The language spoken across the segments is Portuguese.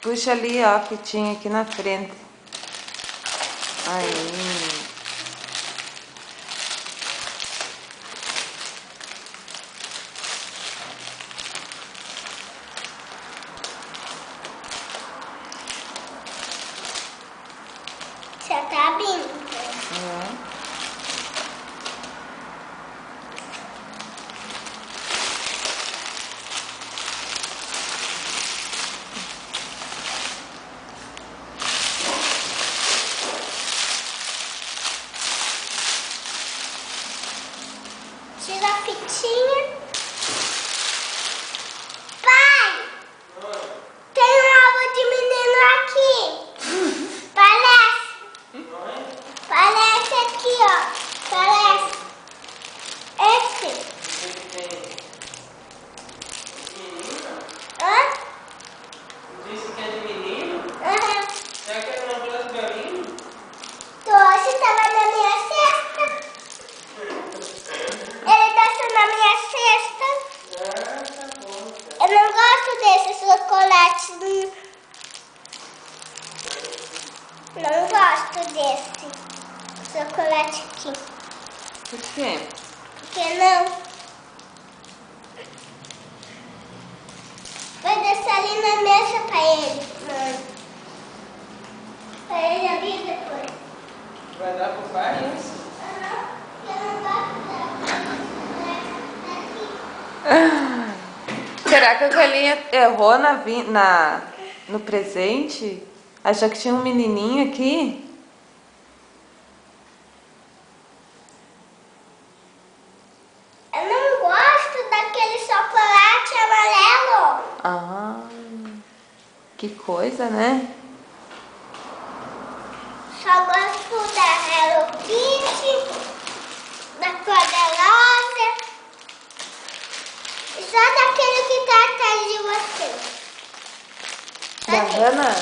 Puxa ali, ó, a fitinha aqui na frente. Aí. Já tá abrindo. É. Tira a fitinha. Pai! Tem uma aula de menino aqui. Parece. Parece aqui, ó. Parece. Esse. Hã? Disse que é de menino? Aham. Será que é uma classe galinha? Hoje tava na minha cesta. Ele dançou na minha cesta. Tá bom. Eu não gosto desses chocolates. Não gosto desse chocolate aqui. Por quê? Por que não? Vai descer ali na mesa pra ele, mãe. Pra ele abrir depois. Vai dar pro pai isso? Aham. Eu não gosto daqui. Será que a galinha errou no presente? Achou que tinha um menininho aqui? Eu não gosto daquele chocolate amarelo. Ah, que coisa, né? Só gosto da Hello Kitty, da Poderosa e só daquele que tá atrás de você. Da Hannah?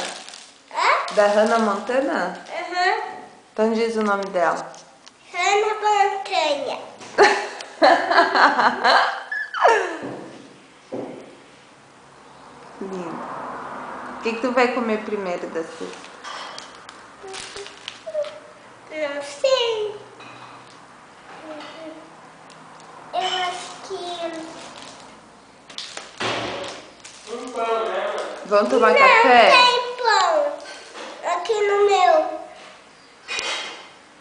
Hã? Da Hannah Montana? Aham. Então diz o nome dela. Hannah Montanha. Lindo. O que tu vai comer primeiro da cesta? Não sei. Eu acho que... Vamos tomar não café? tem pão aqui no meu.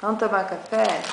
Vamos tomar café?